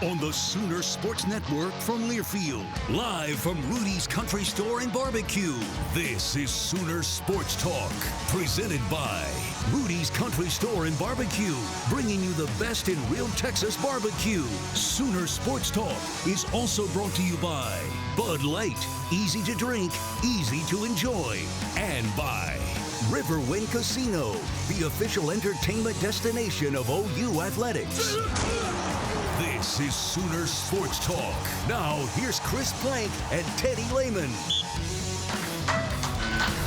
on the Sooner Sports Network from Learfield. Live from Rudy's Country Store and Barbecue. This is Sooner Sports Talk, presented by Rudy's Country Store and Barbecue, bringing you the best in real Texas barbecue. Sooner Sports Talk is also brought to you by Bud Light, easy to drink, easy to enjoy, and by Riverwind Casino, the official entertainment destination of OU Athletics. This is Sooner Sports Talk. Now, here's Chris Plank and Teddy Lehman.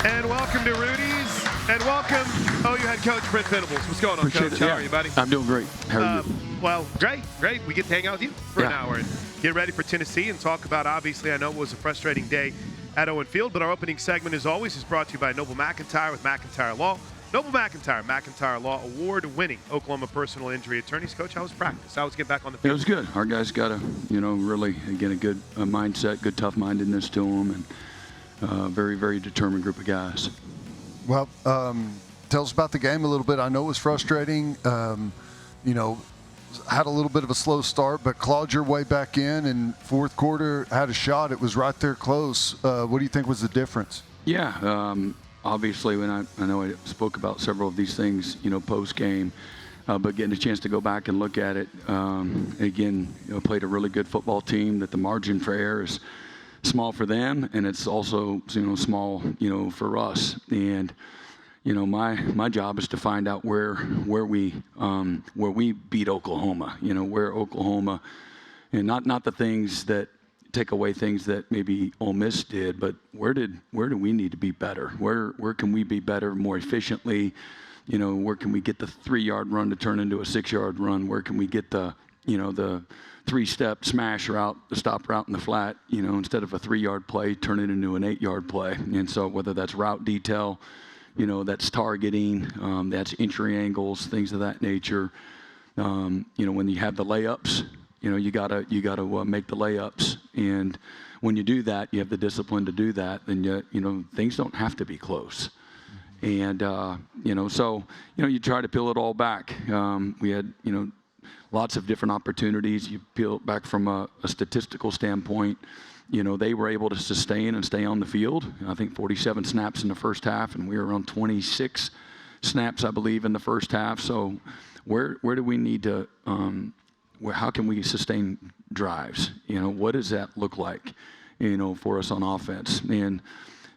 And welcome to Rudy's. And welcome, OU head coach Brent Venables. What's going on, Appreciate Coach? it. How are you, buddy? I'm doing great. How are you? Well, great. We get to hang out with you for an hour and get ready for Tennessee and talk about, obviously, I know it was a frustrating day at Owen Field, but our opening segment, as always, is brought to you by Noble McIntyre with McIntyre Law. Noble McIntyre Law, award-winning Oklahoma personal injury attorneys. Coach, how was practice? How was getting back on the field? It was good. Our guys got a, really, again, a good mindset, good tough-mindedness to them, and very, very determined group of guys. Well, tell us about the game a little bit. I know it was frustrating. Had a little bit of a slow start, but clawed your way back in, and fourth quarter had a shot. It was right there close. What do you think was the difference? Yeah, obviously, when I know I spoke about several of these things, post-game, but getting a chance to go back and look at it, again, played a really good football team that the margin for error is small for them, and it's also, small, for us. And my job is to find out where we beat Oklahoma. Where Oklahoma, and not the things that take away things that maybe Ole Miss did, but where do we need to be better? Where can we be better, more efficiently? Where can we get the 3-yard run to turn into a 6-yard run? Where can we get the the 3-step smash route, the stop route in the flat? Instead of a 3-yard play, turn it into an 8-yard play. And so whether that's route detail, that's targeting, that's entry angles, things of that nature. When you have the layups, you gotta make the layups, and when you do that, you have the discipline to do that. Then things don't have to be close, and so you try to peel it all back. We had lots of different opportunities. You peel it back from a statistical standpoint. They were able to sustain and stay on the field. I think 47 snaps in the first half, and we were around 26 snaps, I believe, in the first half. So where do we need to how can we sustain drives? What does that look like, for us on offense? And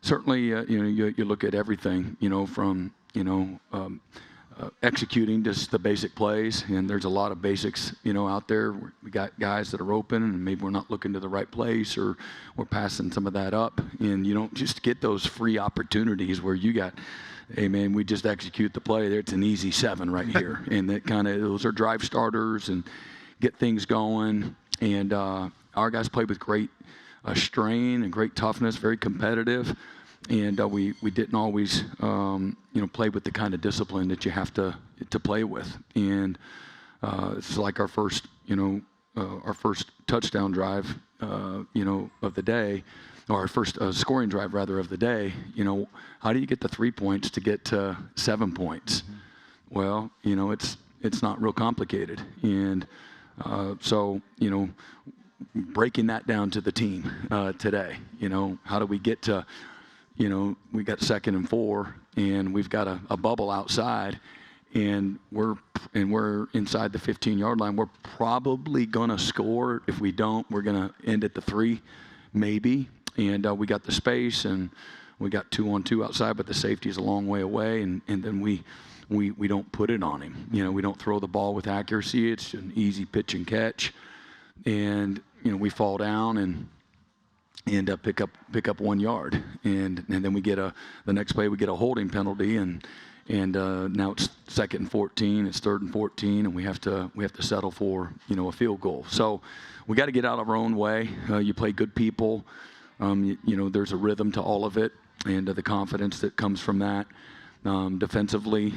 certainly, you look at everything, from, executing just the basic plays, and there's a lot of basics, out there. We got guys that are open, and maybe we're not looking to the right place, or we're passing some of that up, and you don't just get those free opportunities where you got, hey man, we just execute the play. It's an easy 7 right here, and those are drive starters and get things going. And our guys played with great strain and great toughness, very competitive. And we didn't always, play with the kind of discipline that you have to play with. And it's like our first touchdown drive, of the day, or our first scoring drive, rather, of the day. How do you get the 3 points to get to 7 points? Mm-hmm. Well, it's not real complicated. And so, breaking that down to the team today, how do we get to, we got 2nd and 4, and we've got a bubble outside, and we're inside the 15-yard line. We're probably gonna score. If we don't, we're gonna end at the 3, maybe. And we got the space, and we got 2-on-2 outside, but the safety is a long way away, and then we don't put it on him. We don't throw the ball with accuracy. It's an easy pitch and catch, and we fall down and pick up 1 yard, and then we get the next play we get a holding penalty, and now it's 2nd and 14, it's 3rd and 14, and we have to settle for a field goal. So we got to get out of our own way. You play good people. There's a rhythm to all of it, and the confidence that comes from that. Defensively,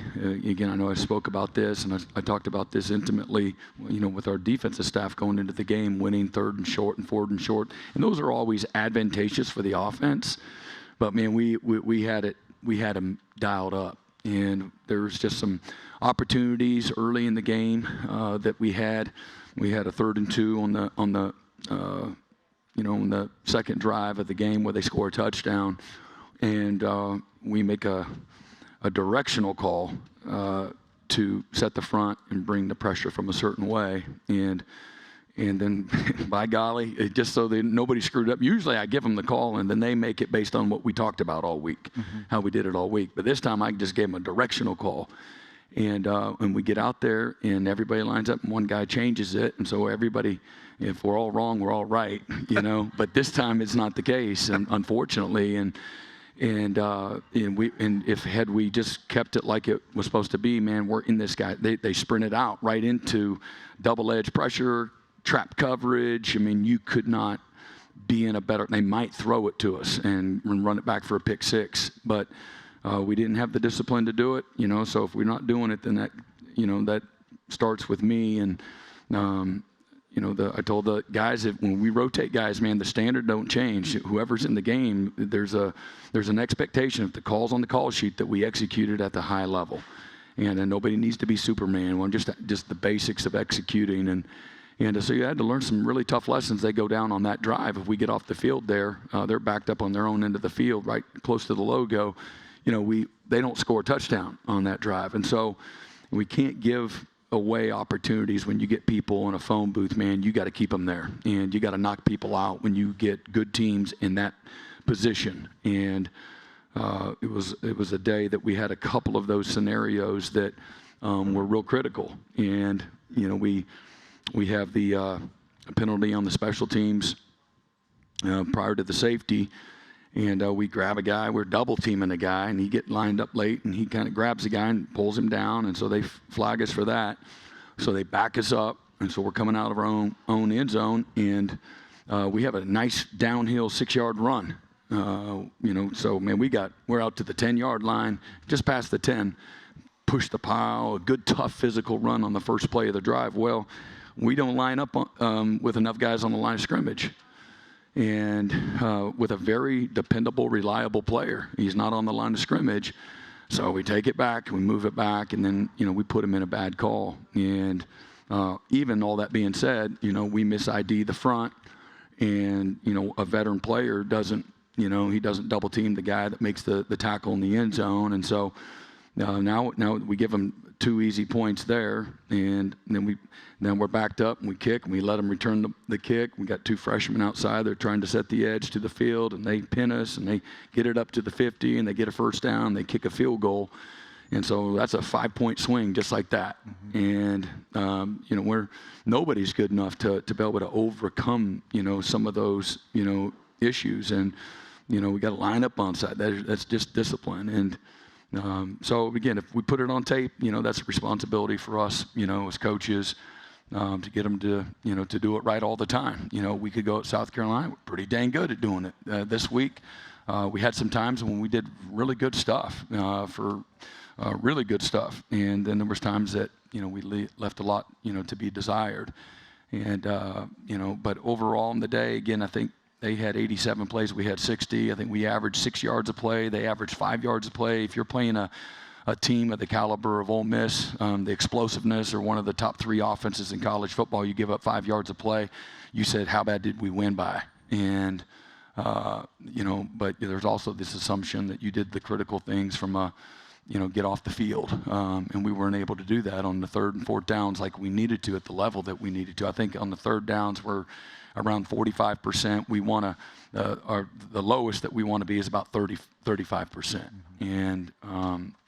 again, I know I spoke about this, and I talked about this intimately, with our defensive staff going into the game, winning 3rd and short and 4th and short, and those are always advantageous for the offense. But man, we had them dialed up, And there was just some opportunities early in the game that we had. We had a 3rd and 2 on the second drive of the game where they score a touchdown, and we make a directional call to set the front and bring the pressure from a certain way. And then, by golly, just so that nobody screwed up. Usually I give them the call, and then they make it based on what we talked about all week, how we did it all week. But this time I just gave them a directional call. And we get out there, and everybody lines up, and one guy changes it. And so everybody, if we're all wrong, we're all right, But this time it's not the case, and unfortunately. And if had we just kept it like it was supposed to be, man, we're in this guy. They sprinted out right into double-edge pressure, trap coverage. I mean, you could not be in a better. They might throw it to us and run it back for a pick 6, but we didn't have the discipline to do it. So if we're not doing it, then that starts with me. And I told the guys that when we rotate guys, man, the standard don't change. Whoever's in the game, there's an expectation if the call's on the call sheet that we execute it at the high level, and nobody needs to be Superman. Well, just the basics of executing. And so you had to learn some really tough lessons. They go down on that drive. If we get off the field there, they're backed up on their own end of the field, right close to the logo. They don't score a touchdown on that drive. And so we can't give away opportunities when you get people in a phone booth, man. You got to keep them there. And you got to knock people out when you get good teams in that position. And it was a day that we had a couple of those scenarios that were real critical. And, we have the penalty on the special teams prior to the safety, and we grab a guy. We're double teaming a guy, and he get lined up late, and he kind of grabs the guy and pulls him down, and so they flag us for that. So they back us up, and so we're coming out of our own end zone, and we have a nice downhill 6-yard run. So man, we're out to the 10-yard line, just past the 10, push the pile, a good tough physical run on the first play of the drive. Well, we don't line up with enough guys on the line of scrimmage. And with a very dependable, reliable player. He's not on the line of scrimmage. So we take it back, we move it back, and then, we put him in a bad call. And even all that being said, we mis-ID the front. And, a veteran player doesn't, he doesn't double team the guy that makes the tackle in the end zone. And so now we give him 2 easy points there, and then we're backed up and we kick and we let them return the kick. We got 2 freshmen outside. They're trying to set the edge to the field, and they pin us, and they get it up to the 50, and they get a first down. They kick a field goal, and so that's a 5-point swing just like that. And nobody's good enough to be able to overcome some of those issues, and we got to line up on side. That's just discipline. And so again, if we put it on tape, that's a responsibility for us, as coaches, to get them to do it right all the time. We could go at South Carolina. We're pretty dang good at doing it. This week, we had some times when we did really good stuff, really good stuff. And then there was times that, we left a lot, to be desired. And, but overall in the day, again, I think they had 87 plays. We had 60. I think we averaged 6 yards a play. They averaged 5 yards a play. If you're playing a team of the caliber of Ole Miss, the explosiveness, or one of the top 3 offenses in college football, you give up 5 yards a play. You said, how bad did we win by? And, but there's also this assumption that you did the critical things from get off the field. And we weren't able to do that on the 3rd and 4th downs like we needed to at the level that we needed to. I think on the 3rd downs, we're around 45%. We want to, the lowest that we want to be is about 35%. And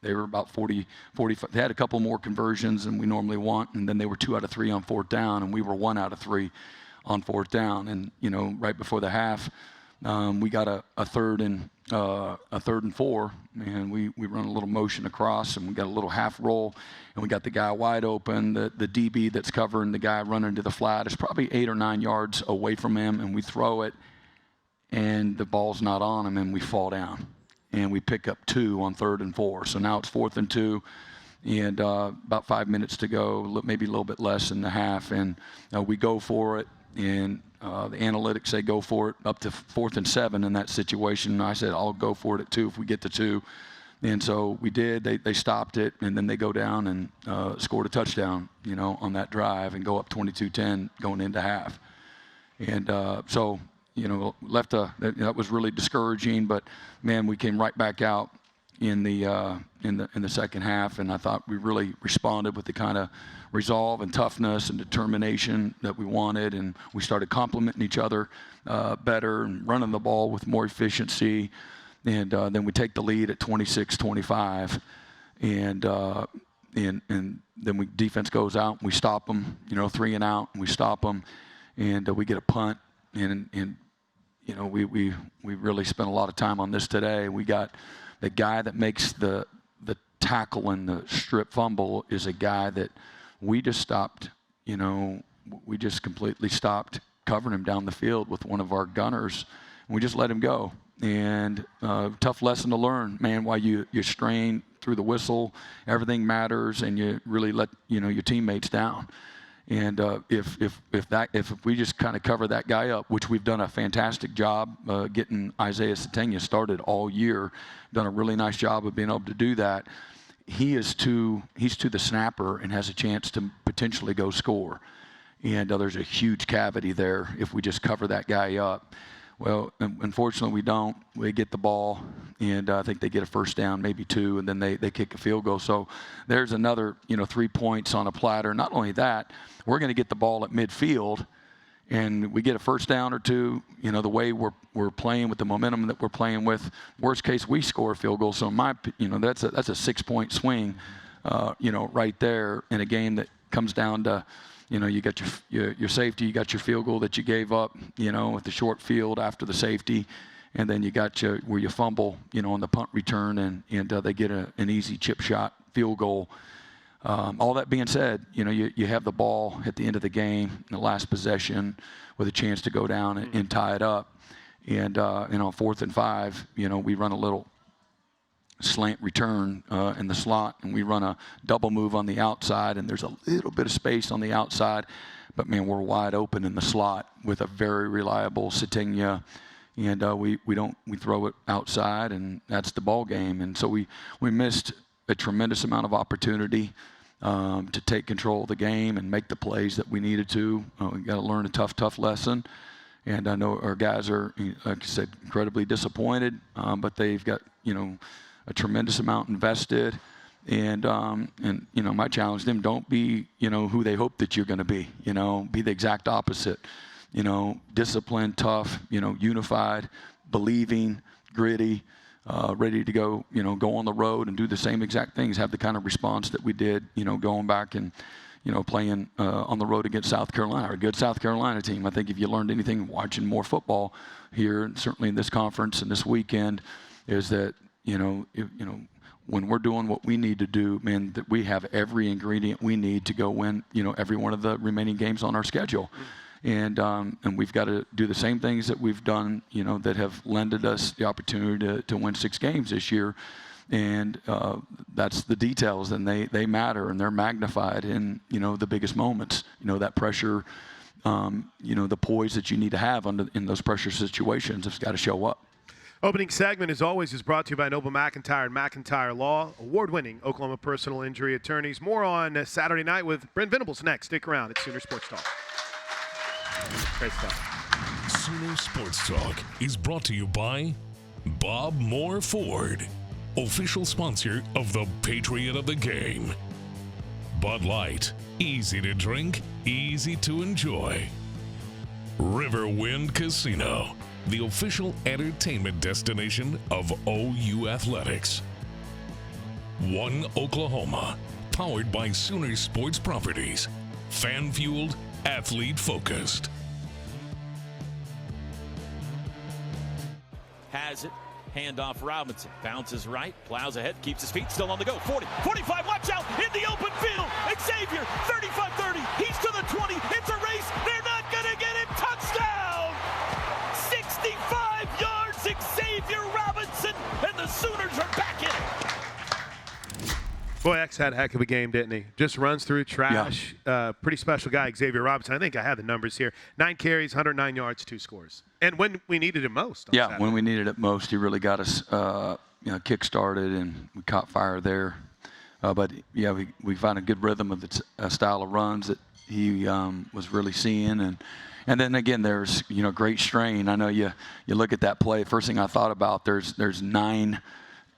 they were about 45. They had a couple more conversions than we normally want, and then they were 2 out of 3 on 4th down, and we were 1 out of 3 on 4th down. And, right before the half, we got a 3rd and 4, and we run a little motion across, and we got a little half roll, and we got the guy wide open. The DB that's covering the guy running to the flat is probably 8 or 9 yards away from him, and we throw it, and the ball's not on him, and we fall down, and we pick up 2 on 3rd and 4. So now it's 4th and 2. And about 5 minutes to go, maybe a little bit less than the half, and we go for it, and the analytics say go for it up to 4th and 7 in that situation. And I said, I'll go for it at 2 if we get to 2. And so we did. They stopped it, and then they go down and scored a touchdown, on that drive and go up 22-10 going into half. And so, that was really discouraging. But man, we came right back out in the second half, and I thought we really responded with the kind of resolve and toughness and determination that we wanted, and we started complementing each other better and running the ball with more efficiency. And then we take the lead at 26-25, and then defense goes out and we stop them, 3 and out, and we stop them, and we get a punt, and we really spent a lot of time on this today. We got the guy that makes the tackle and the strip fumble is a guy that we just stopped, we just completely stopped covering him down the field with one of our gunners, and we just let him go. And tough lesson to learn, man. While you strain through the whistle, everything matters, and you really let your teammates down. And if we just kind of cover that guy up, which we've done a fantastic job getting Isaiah Sategna started all year, done a really nice job of being able to do that. He's to the snapper and has a chance to potentially go score. And there's a huge cavity there if we just cover that guy up. Well, unfortunately, we don't. We get the ball, and I think they get a first down, maybe 2, and then they kick a field goal. So there's another, 3 points on a platter. Not only that, we're going to get the ball at midfield, and we get a first down or 2. The way we're playing with the momentum that we're playing with. Worst case, we score a field goal. So that's a 6-point swing, right there in a game that comes down to. You got your safety, you got your field goal that you gave up, with the short field after the safety, and then you got where you fumble, on the punt return, and they get an easy chip shot field goal. All that being said, you have the ball at the end of the game, in the last possession, with a chance to go down and tie it up, and on 4th and 5, we run a little slant return in the slot, and we run a double move on the outside, and there's a little bit of space on the outside, but man, we're wide open in the slot with a very reliable Sategna, and we throw it outside, and that's the ball game. And so we missed a tremendous amount of opportunity to take control of the game and make the plays that we needed to. We got to learn a tough lesson. And I know our guys are, like I said, incredibly disappointed, but they've got a tremendous amount invested, and my challenge to them: don't be who they hope that you're going to be. Be the exact opposite. Disciplined, tough, unified, believing, gritty, ready to go. Go on the road and do the same exact things. Have the kind of response that we did. Going back and playing on the road against South Carolina, a good South Carolina team. I think if you learned anything watching more football here, and certainly in this conference and this weekend, is that when we're doing what we need to do, man, that we have every ingredient we need to go win, every one of the remaining games on our schedule. And we've got to do the same things that we've done, that have lended us the opportunity to win 6 games this year. And that's the details, and they matter, and they're magnified in, the biggest moments. That pressure, the poise that you need to have in those pressure situations, it's got to show up. Opening segment, as always, is brought to you by Noble McIntyre and McIntyre Law, award-winning Oklahoma personal injury attorneys. More on Saturday night with Brent Venables next. Stick around. It's Sooner Sports Talk. Great stuff. Sooner Sports Talk is brought to you by Bob Moore Ford, official sponsor of the Patriot of the Game. Bud Light, easy to drink, easy to enjoy. Riverwind Casino, the official entertainment destination of OU Athletics. One Oklahoma, powered by Sooner Sports Properties. Fan-fueled, athlete-focused. Has it. Handoff Robinson. Bounces right, plows ahead, keeps his feet still on the go. 40, 45, watch out, in the open field. Xavier, 35-30, he's to the 20. It's a race, they're not going to get it. Touchdown! 65 yards, Xavier Robinson, and the Sooners are back in it. Boy, X had a heck of a game, didn't he? Just runs through trash. Yeah. Pretty special guy, Xavier Robinson. I think I have the numbers here. 9 carries, 109 yards, 2 scores. And when we needed it most. Yeah, Saturday. When we needed it most, he really got us, kick-started, and we caught fire there. But, yeah, we found a good rhythm of the style of runs that he was really seeing. And then, again, there's, great strain. I know you look at that play. First thing I thought about, there's 9,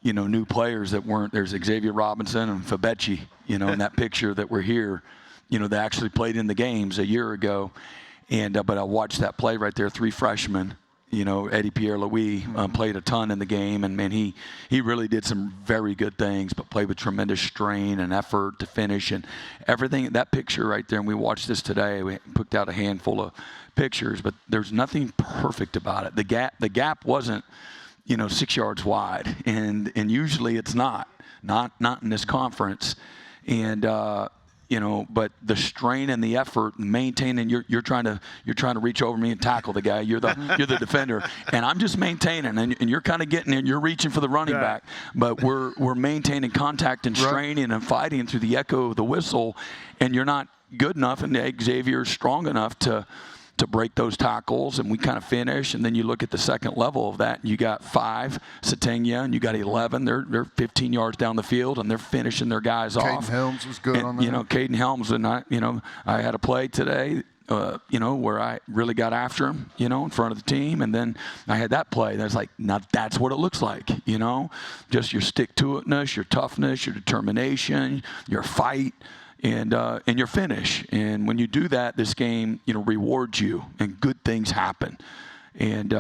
new players that weren't. There's Xavier Robinson and Fabechi, in that picture that were here, they actually played in the games a year ago. But I watched that play right there, 3 freshmen. Eddie Pierre-Louis played a ton in the game, and man, he really did some very good things, but played with tremendous strain and effort to finish and everything. That picture right there, and we watched this today. We picked out a handful of pictures, but there's nothing perfect about it. The gap wasn't, 6 yards wide, and usually it's not in this conference, and. But the strain and the effort, maintaining, you're trying to reach over me and tackle the guy. You're the defender, and I'm just maintaining, and you're kind of getting in. You're reaching for the running back, but we're maintaining contact and straining and fighting through the echo of the whistle, and you're not good enough, and Xavier's strong enough to break those tackles, and we kind of finish. And then you look at the second level of that, and you got 5, Satengya, and you got 11. They're 15 yards down the field, and they're finishing their guys off. Caden Helms was good on that. Caden Helms, and I had a play today, where I really got after him, in front of the team, and then I had that play. That's like, now that's what it looks like, just your stick-to-itness, your toughness, your determination, your fight. And your finish. And when you do that, this game, rewards you, and good things happen. And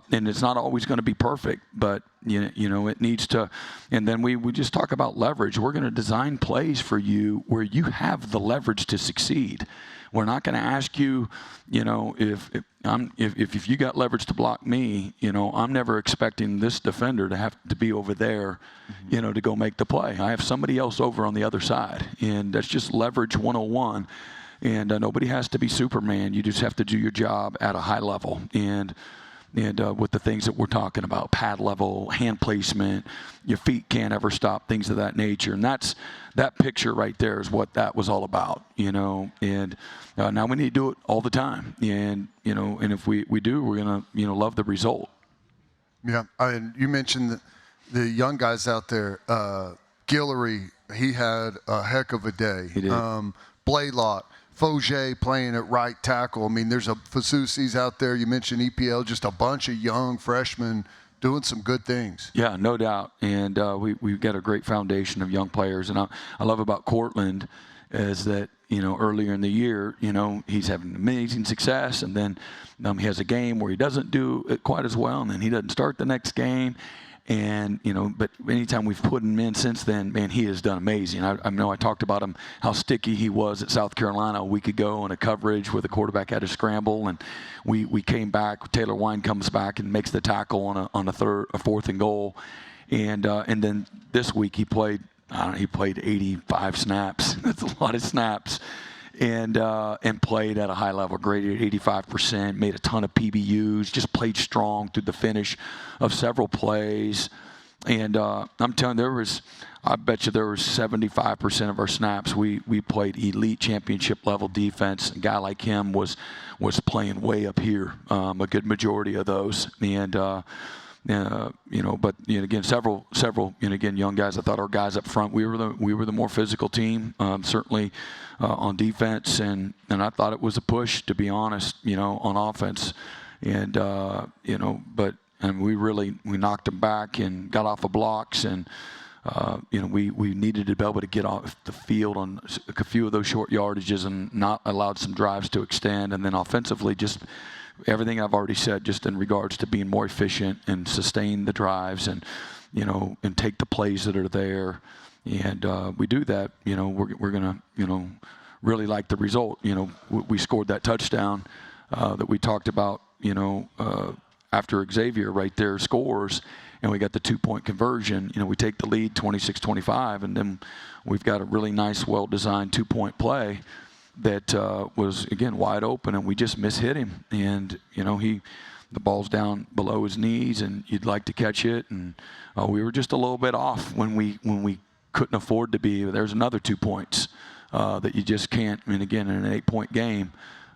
it's not always going to be perfect, but it needs to. And then we just talk about leverage. We're going to design plays for you where you have the leverage to succeed. We're not going to ask you, if you got leverage to block me, I'm never expecting this defender to have to be over there, to go make the play. I have somebody else over on the other side, and that's just leverage 101. And nobody has to be Superman. You just have to do your job at a high level. And with the things that we're talking about, pad level, hand placement, your feet can't ever stop, things of that nature. And that picture right there is what that was all about, And now we need to do it all the time. And, and if we do, we're going to, love the result. Yeah, and you mentioned the young guys out there. Guillory, he had a heck of a day. He did. Blaylock. Foger playing at right tackle. I mean, there's a Fasusi's out there. You mentioned EPL, just a bunch of young freshmen doing some good things. Yeah, no doubt. And we've got a great foundation of young players. And I love about Cortland is that, earlier in the year, he's having amazing success. And then he has a game where he doesn't do it quite as well. And then he doesn't start the next game. And, but anytime we've put him in since then, man, he has done amazing. I know I talked about him, how sticky he was at South Carolina a week ago in a coverage where the quarterback had a scramble. And we came back. Taylor Wine comes back and makes the tackle on a 4th and goal. And then this week he played 85 snaps. That's a lot of snaps. And played at a high level, graded at 85%, made a ton of PBUs, just played strong through the finish of several plays. And I'm telling you, I bet you there was 75% of our snaps we played elite championship level defense. A guy like him was playing way up here, a good majority of those. And but again, several young guys. I thought our guys up front, we were the more physical team, certainly on defense, and I thought it was a push, to be honest, on offense, and but we knocked them back and got off the blocks, and we needed to be able to get off the field on a few of those short yardages and not allowed some drives to extend, and then offensively just. Everything I've already said, just in regards to being more efficient and sustain the drives, and and take the plays that are there, and we do that. We're gonna really like the result. We scored that touchdown that we talked about. After Xavier right there scores, and we got the 2-point conversion. We take the lead 26-25, and then we've got a really nice, well-designed 2-point play. That was, again, wide open, and we just mishit him. And, the ball's down below his knees, and you'd like to catch it. And we were just a little bit off when we couldn't afford to be. There's another 2 points that you just can't. I mean, again, in an 8-point game,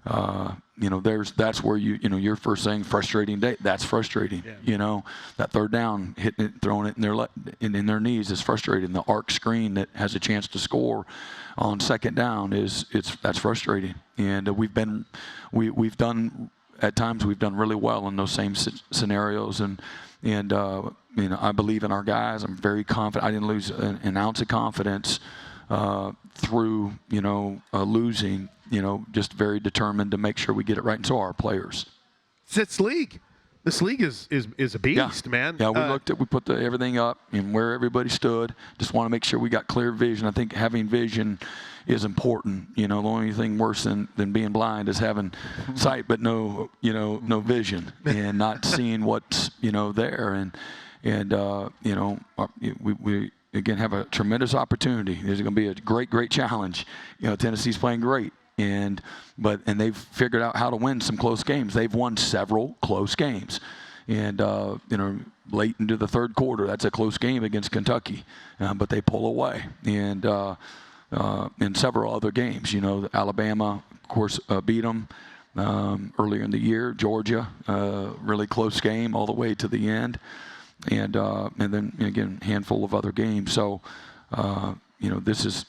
that's where your first thing, frustrating day. That's frustrating. Yeah. That third down, hitting it, throwing it in their knees is frustrating. The arc screen that has a chance to score on second down that's frustrating. And we've done really well in those same scenarios. And I believe in our guys. I'm very confident. I didn't lose an ounce of confidence through losing. Just very determined to make sure we get it right, and so are our players. This league is a beast, man. Yeah, we put everything up and where everybody stood. Just want to make sure we got clear vision. I think having vision is important. The only thing worse than being blind is having sight but no vision and not seeing what's there. We again have a tremendous opportunity. There's going to be a great challenge. Tennessee's playing great. And they've figured out how to win some close games. They've won several close games, and late into the third quarter, that's a close game against Kentucky, but they pull away. And in several other games, Alabama, of course, beat them earlier in the year. Georgia, really close game all the way to the end, and then again, handful of other games. So this is.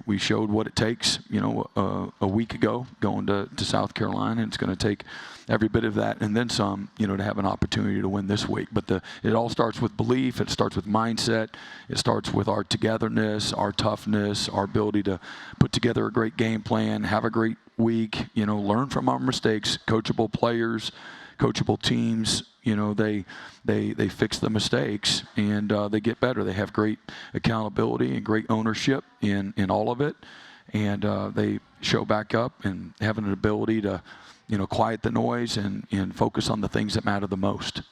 We showed what it takes, a week ago going to South Carolina, and it's going to take every bit of that and then some, to have an opportunity to win this week. But it all starts with belief. It starts with mindset. It starts with our togetherness, our toughness, our ability to put together a great game plan, have a great week, learn from our mistakes, coachable players, coachable teams. They fix the mistakes and they get better. They have great accountability and great ownership in all of it, and they show back up and having an ability to, quiet the noise and focus on the things that matter the most.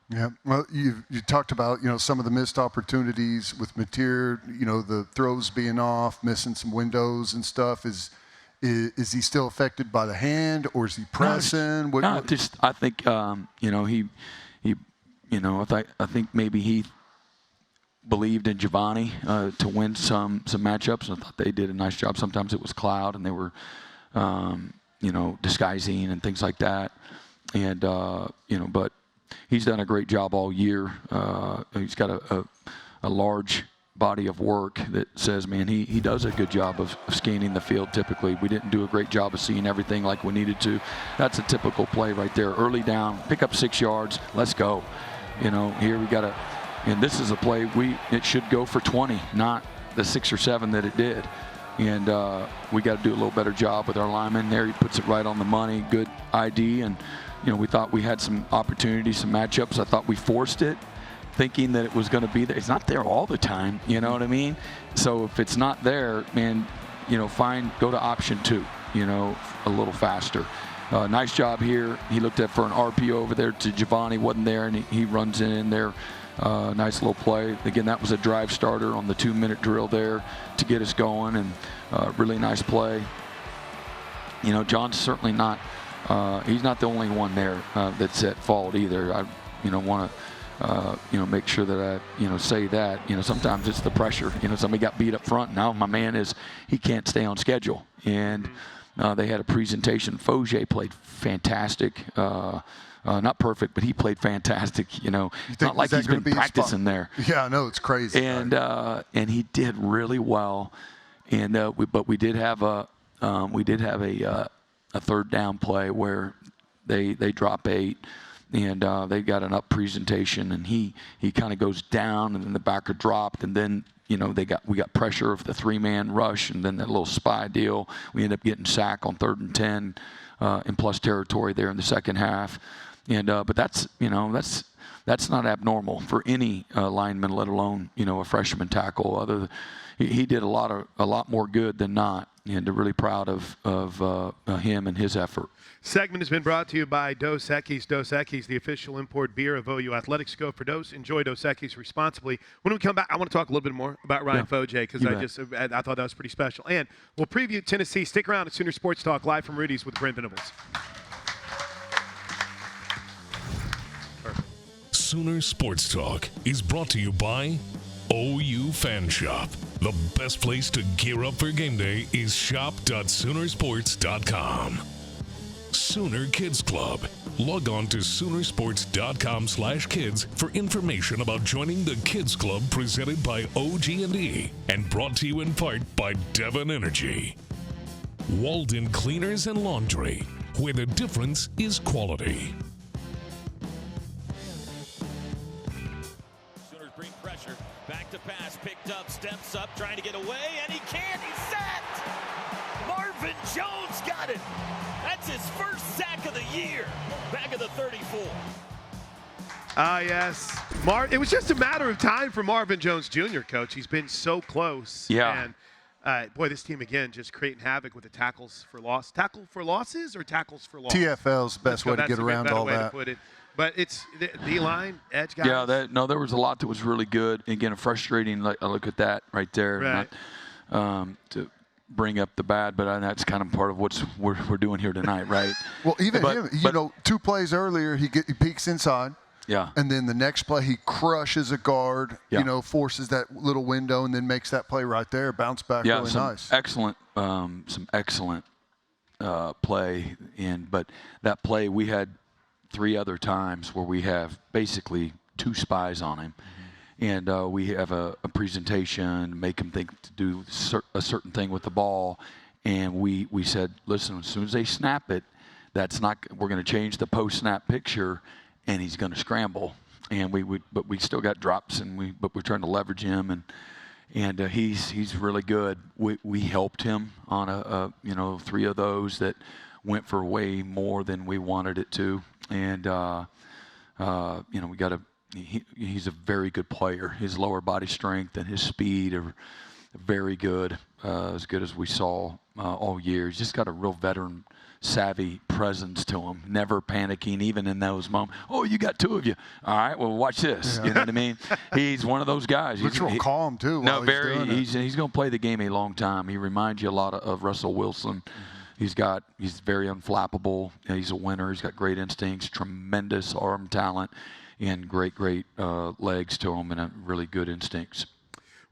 Yeah, well, you talked about some of the missed opportunities with Mateer. The throws being off, missing some windows and stuff. Is he still affected by the hand, or is he pressing? I think I think maybe he believed in Giovanni to win some matchups. I thought they did a nice job. Sometimes it was cloud, and they were disguising and things like that. And but he's done a great job all year. He's got a large body of work that says, man, he does a good job of scanning the field typically. We didn't do a great job of seeing everything like we needed to. That's a typical play right there. Early down, pick up 6 yards, let's go. Here we got to, and this is a play it should go for 20, not the 6 or 7 that it did. And we got to do a little better job with our lineman there. He puts it right on the money, good ID. And, we thought we had some opportunities, some matchups. I thought we forced it, thinking that it was going to be there. It's not there all the time, you know what I mean? So if it's not there, man, go to option 2, a little faster. Nice job here. He looked for an RPO over there to Giovanni, wasn't there, and he runs in there. Nice little play. Again, that was a drive starter on the 2-minute drill there to get us going, and really nice play. John's certainly not, he's not the only one there that's at fault either. I want to make sure that I, say that. Sometimes it's the pressure. Somebody got beat up front. Now my man he can't stay on schedule. And they had a presentation. Fogier played fantastic. Not perfect, but he played fantastic. It's not like he's been practicing there. Yeah, I know, it's crazy. And he did really well. And but we did have a third down play where they drop 8. And they got an up presentation, and he kind of goes down, and then the backer dropped, and then we got pressure of the 3-man rush, and then that little spy deal. We end up getting sacked on 3rd and 10 in plus territory there in the second half, and but that's not abnormal for any lineman, let alone a freshman tackle. He did a lot more good than not, and really proud of him and his effort. Segment has been brought to you by Dos Equis. Dos Equis, the official import beer of OU Athletics. Go for Dos. Enjoy Dos Equis responsibly. When we come back, I want to talk a little bit more about Ryan Fogier because I thought that was pretty special. And we'll preview Tennessee. Stick around at Sooner Sports Talk live from Rudy's with Brent Venables. Sooner Sports Talk is brought to you by OU Fan Shop. The best place to gear up for game day is shop.soonersports.com. Sooner Kids Club. Log on to Soonersports.com/kids for information about joining the Kids Club presented by OG&E and brought to you in part by Devon Energy. Walden Cleaners and Laundry, where the difference is quality. Sooners bring pressure. Back to pass. Picked up. Steps up. Trying to get away. And he can't. He's sacked. Marvin Jones got it. That's his first sack of the year. Back of the 34. Yes. It was just a matter of time for Marvin Jones Jr., Coach. He's been so close. Yeah. And, boy, this team, again, just creating havoc with the tackles for loss. Tackle for losses or tackles for loss? TFL's the best way to get around all that. But it's the D-line, edge guys. Yeah, there was a lot that was really good. Again, frustrating. I look at that right there. Right. Not, to bring up the bad, but that's kind of part of what we're doing here tonight, right? Well, even him, 2 plays earlier, he peeks inside. Yeah. And then the next play, he crushes a guard, forces that little window, and then makes that play right there, bounce back really nice. Excellent, play. But that play, we had 3 other times where we have basically 2 spies on him. And we have a presentation, make him think to do a certain thing with the ball. And we said, listen, as soon as they snap it, we're going to change the post-snap picture, and he's going to scramble. And but we still got drops, but we're trying to leverage him, and he's really good. We helped him on 3 of those that went for way more than we wanted it to, and we got to. He's a very good player. His lower body strength and his speed are very good, as good as we saw all year. He's just got a real veteran savvy presence to him, never panicking even in those moments. Oh, you got 2 of you. All right, well, watch this. Yeah. You know what I mean? He's one of those guys. Looks real calm, too. No, he's going to play the game a long time. He reminds you a lot of Russell Wilson. He's very unflappable. He's a winner. He's got great instincts, tremendous arm talent, and great legs to him, and really good instincts.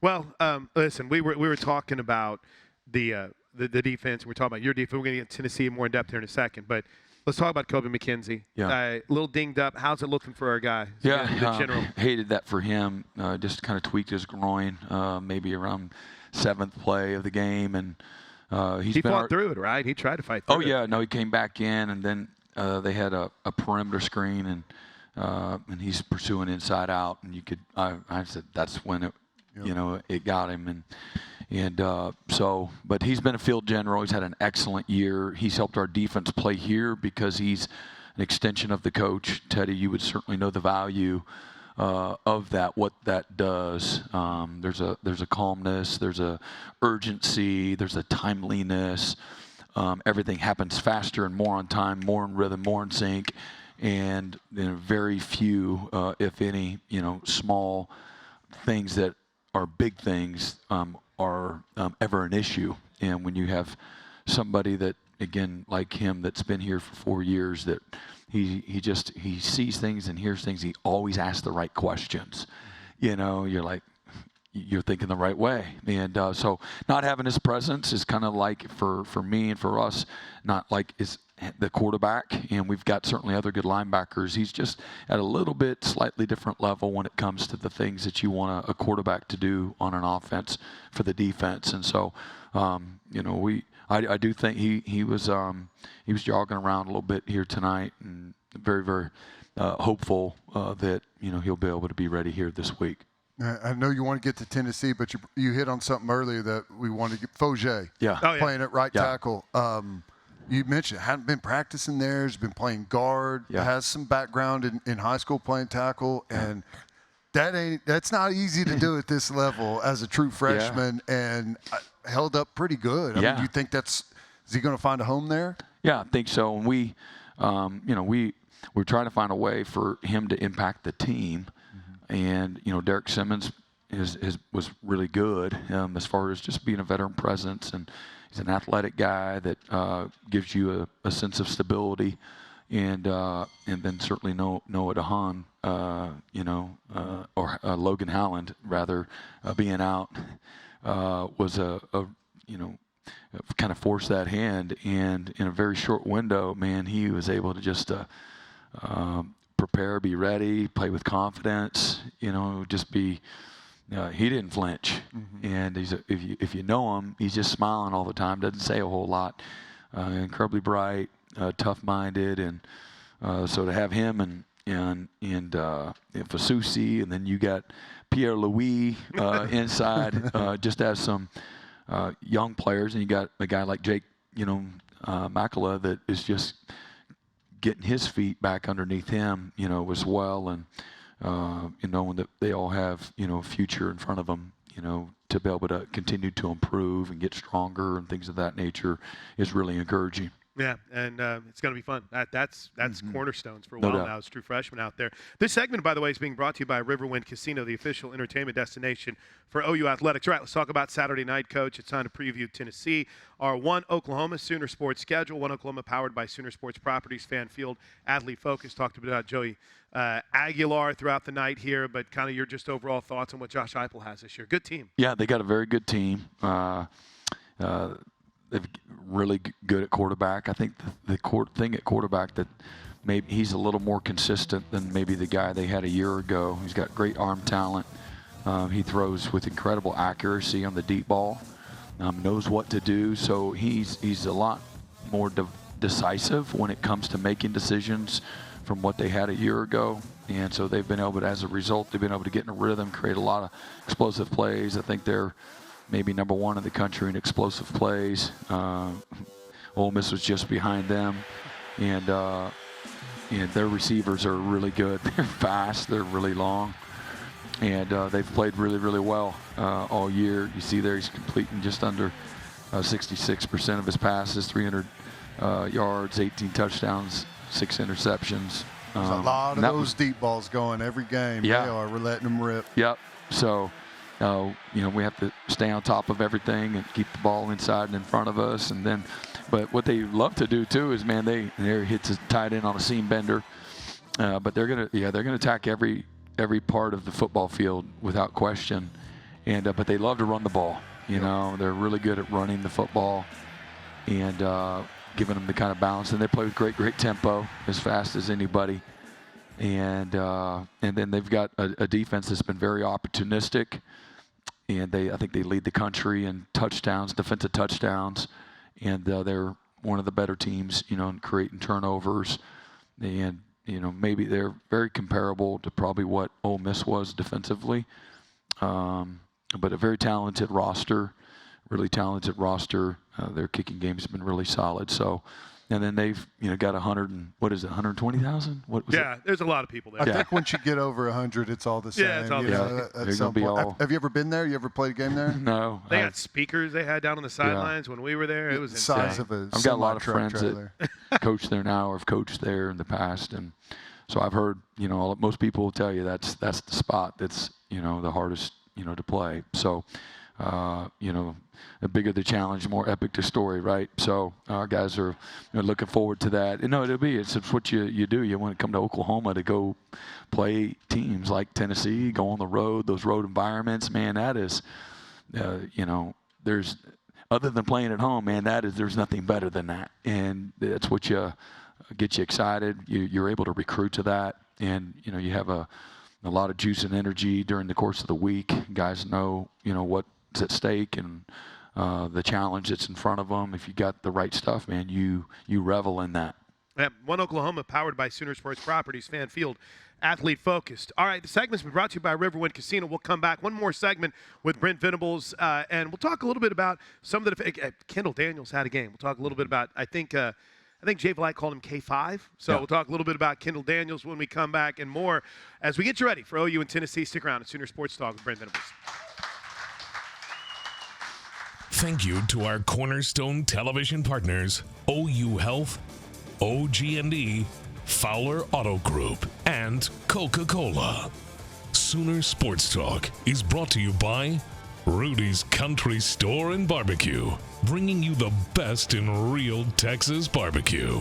Well, listen, we were talking about the defense. We're talking about your defense. We're going to get Tennessee more in depth here in a second, but let's talk about Kobe McKenzie. Yeah. A little dinged up. How's it looking for our guy? Yeah, the general. Hated that for him. Just kind of tweaked his groin, maybe around 7th play of the game, and he fought through it, right? He tried to fight through it. Oh yeah, no, he came back in, and then they had a perimeter screen, and he's pursuing inside out, and I said that's when it, it got him, but he's been a field general. He's had an excellent year. He's helped our defense play here because he's an extension of the coach. Teddy, you would certainly know the value of that, what that does. There's a calmness, there's a urgency, there's a timeliness. Everything happens faster and more on time, more in rhythm, more in sync. And very few, if any, small things that are big things are ever an issue. And when you have somebody that, again, like him, that's been here for 4 years, that he sees things and hears things, he always asks the right questions. You're like, you're thinking the right way. And so not having his presence is kind of like, for me and for us, not like is the quarterback, and we've got certainly other good linebackers. He's just at a little bit slightly different level when it comes to the things that you want a quarterback to do on an offense for the defense. And so, I do think he was jogging around a little bit here tonight, and very, very hopeful that he'll be able to be ready here this week. I know you want to get to Tennessee, but you hit on something earlier that we wanted to get. Foger, playing at right tackle. You mentioned hadn't been practicing there. Has been playing guard. Has some background in high school playing tackle, and that's not easy to do at this level as a true freshman. And held up pretty good. I mean, you think is he going to find a home there? Yeah, I think so. And we're trying to find a way for him to impact the team. And Derek Simmons was really good as far as just being a veteran presence, and he's an athletic guy that gives you a sense of stability, and then certainly Noah DeHaan, or Logan Howland rather, being out was a kind of force that hand. And in a very short window, man, he was able to just prepare, be ready, play with confidence, just be he didn't flinch. And if you know him, he's just smiling all the time, doesn't say a whole lot, incredibly bright, tough-minded. And so to have him and Fasusi, and then you got Pierre-Louis inside, just as some young players, and you got a guy like Jake, Makala, that is just getting his feet back underneath him, as well, and knowing that they all have, a future in front of them, to be able to continue to improve and get stronger and things of that nature is really encouraging. Yeah, and it's going to be fun. That's cornerstones for a while now. It's true freshmen out there. This segment, by the way, is being brought to you by Riverwind Casino, the official entertainment destination for OU Athletics. All right, let's talk about Saturday night, Coach. It's time to preview Tennessee. Our One Oklahoma Sooner Sports schedule. One Oklahoma powered by Sooner Sports Properties, Fan Field, Athlete Focus. Talked a bit about Joey Aguilar throughout the night here, but kind of your just overall thoughts on what Josh Heupel has this year. Good team. Yeah, they got a very good team. They're really good at quarterback. I think the thing at quarterback that maybe he's a little more consistent than maybe the guy they had a year ago. He's got great arm talent. He throws with incredible accuracy on the deep ball. Knows what to do. So he's a lot more decisive when it comes to making decisions from what they had a year ago. And so they've been able to, as a result, they've been able to get in a rhythm, create a lot of explosive plays. I think they're maybe number one in the country in explosive plays. Ole Miss was just behind them, and their receivers are really good. They're fast, they're really long, and they've played really, really well all year. You see there he's completing just under 66% of his passes, 300 yards, 18 touchdowns, 6 interceptions. There's a lot of those deep balls going every game. Yeah. We're letting them rip. Yep. So, we have to stay on top of everything and keep the ball inside and in front of us. And then, but what they love to do too is, man, they hits a tight end on a seam bender. But they're gonna attack every part of the football field without question. And but they love to run the ball. They're really good at running the football and giving them the kind of balance. And they play with great tempo, as fast as anybody. And then they've got a defense that's been very opportunistic, and I think they lead the country in touchdowns, defensive touchdowns, and they're one of the better teams, in creating turnovers, and maybe they're very comparable to probably what Ole Miss was defensively, but a very talented roster, really talented roster. Their kicking game has been really solid, so. And then they've, got 120,000? What was it? Yeah, there's a lot of people there. I think once you get over 100, it's all the same. Yeah, it's all the same. At some point. Have you ever been there? You ever played a game there? No. They got speakers they had down on the sidelines when we were there. It was the size insane. of a I've got a lot of friends trailer. that coach there now or have coached there in the past. And so I've heard, most people will tell you that's the spot that's, the hardest, to play. So, the bigger the challenge, the more epic the story, right? So our guys are looking forward to that. And no, it's what you do. You want to come to Oklahoma to go play teams like Tennessee, go on the road, those road environments, man, that is, there's, other than playing at home, man, there's nothing better than that. And that's what gets you excited. You're able to recruit to that. And, you have a lot of juice and energy during the course of the week. Guys know, what's at stake and the challenge that's in front of them. If you got the right stuff, man, you revel in that. Yeah, One Oklahoma, powered by Sooner Sports Properties, Fan Field, Athlete Focused. All right, the segment's been brought to you by Riverwind Casino. We'll come back. One more segment with Brent Venables, and we'll talk a little bit about some of the Kendall Daniels had a game. We'll talk a little bit about, I think Jay Vlad called him K5. So We'll talk a little bit about Kendall Daniels when we come back and more as we get you ready for OU and Tennessee. Stick around at Sooner Sports Talk with Brent Venables. Thank you to our cornerstone television partners, OU Health, OG&E, Fowler Auto Group, and Coca-Cola. Sooner Sports Talk is brought to you by Rudy's Country Store and Barbecue, bringing you the best in real Texas barbecue.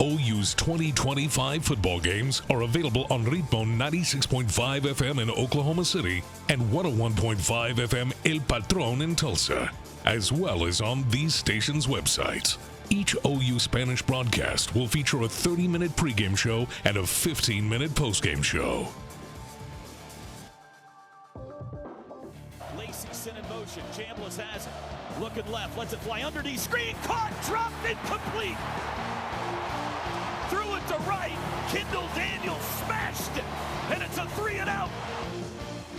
OU's 2025 football games are available on Ritmo 96.5 FM in Oklahoma City and 101.5 FM El Patron in Tulsa. as well as on these stations' websites. Each OU Spanish broadcast will feature a 30-minute pregame show and a 15-minute postgame show. Lacey sent in motion. Chambliss has it. Looking left, lets it fly underneath. Screen caught, dropped, incomplete. Threw it to right. Kendall Daniels smashed it, and it's a 3-and-out.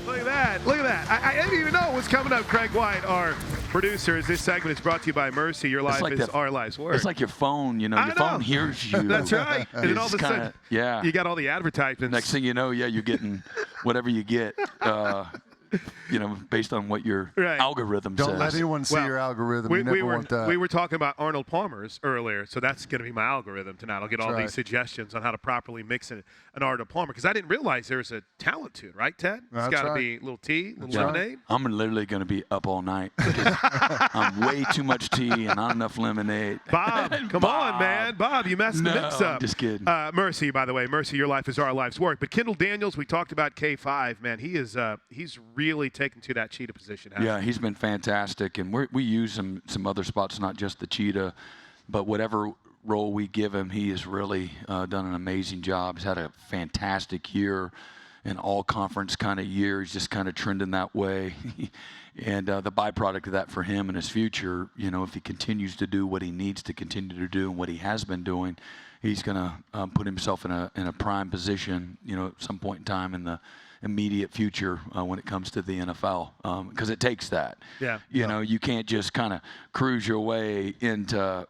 Look at that. Look at that. I didn't even know it was coming up. Craig White, our producer. This segment is brought to you by Mercy. Your life is our life's work. It's like your phone, your phone hears you. That's right. And then all of a sudden, you got all the advertisements. Next thing you know, you're getting whatever you get, based on what your algorithm says. Don't let anyone see your algorithm. You never want that. We were talking about Arnold Palmer's earlier, so that's going to be my algorithm tonight. I'll get all these suggestions on how to properly mix an Arnold Palmer, because I didn't realize there's a talent to it, right, Ted? It's got to be a little tea, a little lemonade. I'm literally going to be up all night because I'm way too much tea and not enough lemonade. Bob, come on, man. Bob, you messed the mix up. I'm just kidding. Mercy, by the way. Mercy, your life is our life's work. But Kendall Daniels, we talked about K5, man. He's really taken to that cheetah position. Yeah, he's been fantastic. And we use him some other spots, not just the cheetah, but whatever role we give him, he has really done an amazing job. He's had a fantastic year, an all-conference kind of year. He's just kind of trending that way. And the byproduct of that for him in his future, if he continues to do what he needs to continue to do and what he has been doing, he's going to put himself in a prime position, at some point in time in the immediate future when it comes to the NFL, because it takes that. You can't just kind of cruise your way into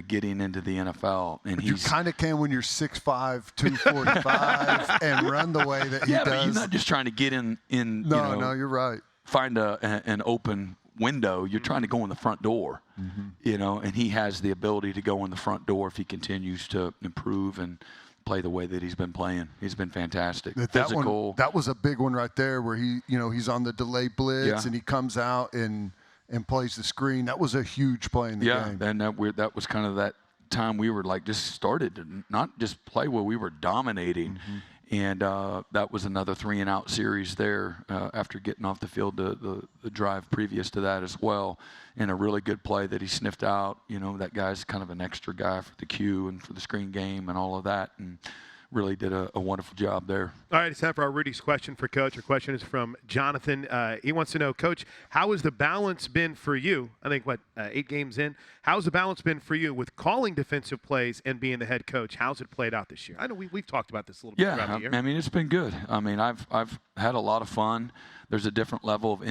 getting into the NFL. And you kind of can when you're 6'5", 245, and run the way that he does. But you're not just trying to get in. No, you're right. Find an open window. You're trying to go in the front door. And he has the ability to go in the front door if he continues to improve and play the way that he's been playing. He's been fantastic. Physical. That was a big one right there where he's on the delay blitz and he comes out and plays the screen. That was a huge play in the game. And that was kind of that time we were just started to not just play where we were dominating. And that was another 3-and-out series there after getting off the field the drive previous to that as well. And a really good play that he sniffed out. That guy's kind of an extra guy for the Q and for the screen game and all of that. And really did a wonderful job there. All right, it's time for our Rudy's question for Coach. Our question is from Jonathan. He wants to know, Coach, how has the balance been for you? I think, 8 games in? How's the balance been for you with calling defensive plays and being the head coach? How's it played out this year? I know we've talked about this a little bit throughout the year. I mean, it's been good. I mean, I've had a lot of fun. There's a different level of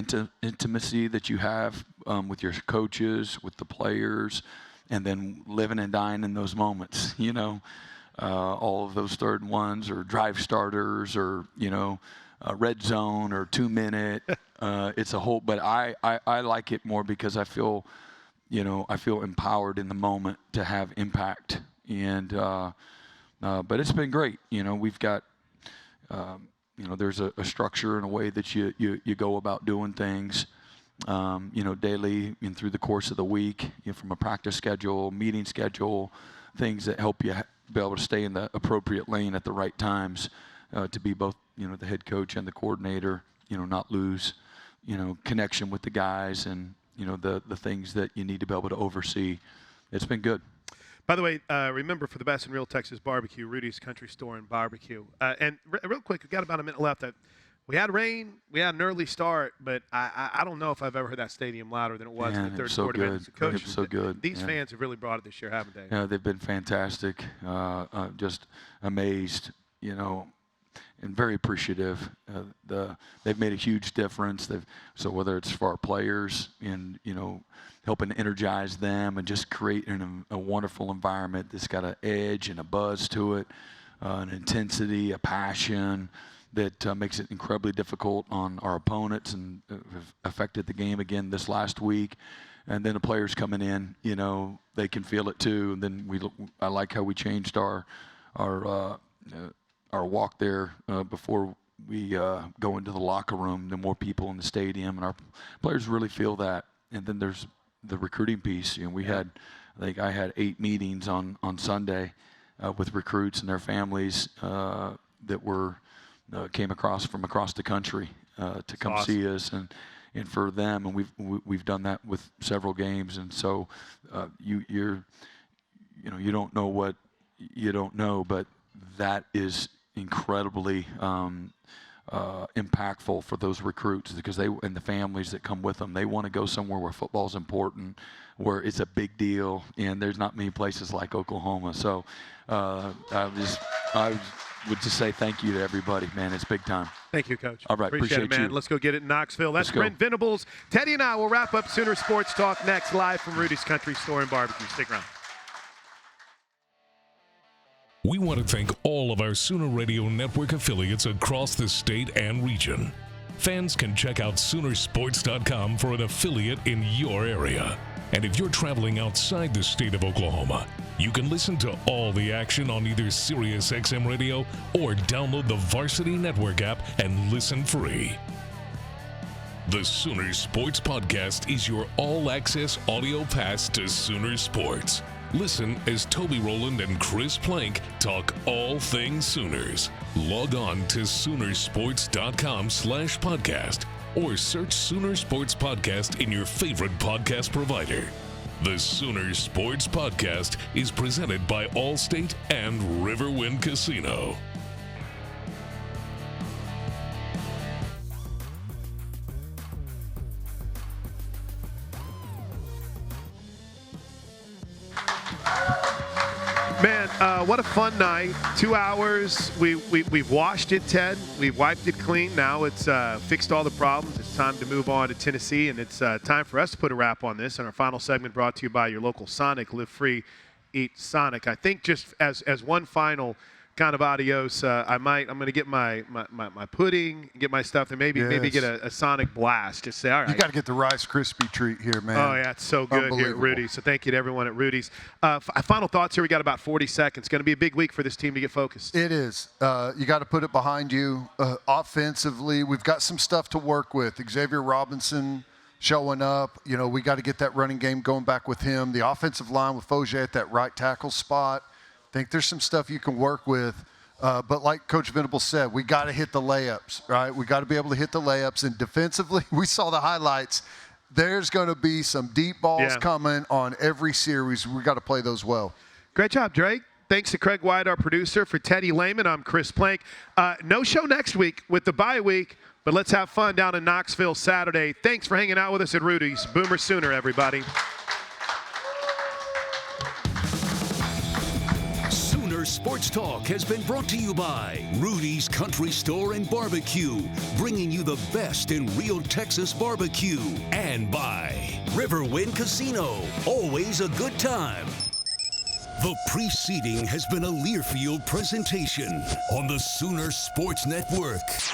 intimacy that you have with your coaches, with the players, and then living and dying in those moments, all of those 3rd and 1s or drive starters or, red zone or 2-minute. It's a whole, but I like it more because I feel empowered in the moment to have impact. And, but it's been great. We've got, there's a structure and a way that you go about doing things, daily and through the course of the week, from a practice schedule, meeting schedule, things that help you be able to stay in the appropriate lane at the right times, to be both, the head coach and the coordinator, not lose, connection with the guys and, the things that you need to be able to oversee. It's been good. By the way, remember, for the best in real Texas barbecue, Rudy's Country Store and Barbecue. And real quick, we've got about a minute left. We had rain. We had an early start, but I don't know if I've ever heard that stadium louder than it was in the third quarter. Good. Coach, it was so good. These fans have really brought it this year, haven't they? Yeah, they've been fantastic. Just amazed, and very appreciative. They've made a huge difference. So whether it's for our players and, helping energize them and just creating a wonderful environment that's got an edge and a buzz to it, an intensity, a passion that makes it incredibly difficult on our opponents and have affected the game again this last week. And then the players coming in, they can feel it too. And then I like how we changed our walk there before we go into the locker room. The more people in the stadium, and our players really feel that. And then there's the recruiting piece. I had 8 meetings on Sunday with recruits and their families that came across from across the country to come see us, and for them, and we've done that with several games. And so you don't know what you don't know, but that is incredibly impactful for those recruits, because they and the families that come with them, they want to go somewhere where football is important, where it's a big deal, and there's not many places like Oklahoma. So I would just say thank you to everybody, man. It's big time. Thank you, Coach. All right, appreciate it, man. you. Let's go get it in Knoxville. That's Brent Venables. Teddy and I will wrap up Sooner Sports Talk next, live from Rudy's Country Store and Barbecue. Stick around. We want to thank all of our Sooner Radio Network affiliates across the state and region. Fans can check out Soonersports.com for an affiliate in your area. And if you're traveling outside the state of Oklahoma, you can listen to all the action on either Sirius XM Radio or download the Varsity Network app and listen free. The Sooner Sports Podcast is your all-access audio pass to Sooner Sports. Listen as Toby Rowland and Chris Plank talk all things Sooners. Log on to Soonersports.com/podcast or search Sooner Sports Podcast in your favorite podcast provider. The Sooner Sports Podcast is presented by Allstate and Riverwind Casino. Man, what a fun night. 2 hours. We've washed it, Ted. We've wiped it clean. Now it's fixed all the problems. It's time to move on to Tennessee, and it's time for us to put a wrap on this. And our final segment brought to you by your local Sonic. Live free, eat Sonic. I think just as one final kind of adios, I'm going to get my pudding, get my stuff, and maybe get a Sonic blast. Just say, all right. You got to get the Rice Krispie treat here, man. Oh, yeah, it's so good here at Rudy's. So thank you to everyone at Rudy's. Final thoughts here. We got about 40 seconds. It's going to be a big week for this team to get focused. It is. You got to put it behind you. Offensively, we've got some stuff to work with. Xavier Robinson showing up. We got to get that running game going back with him. The offensive line with Fogier at that right tackle spot. I think there's some stuff you can work with. But like Coach Venables said, we got to hit the layups, right? We got to be able to hit the layups. And defensively, we saw the highlights. There's going to be some deep balls coming on every series. We got to play those well. Great job, Drake. Thanks to Craig White, our producer. For Teddy Lehman, I'm Chris Plank. No show next week with the bye week, but let's have fun down in Knoxville Saturday. Thanks for hanging out with us at Rudy's. Boomer Sooner, everybody. Sports Talk has been brought to you by Rudy's Country Store and Barbecue, bringing you the best in real Texas barbecue, and by Riverwind Casino, always a good time. The preceding has been a Learfield presentation on the Sooner Sports Network.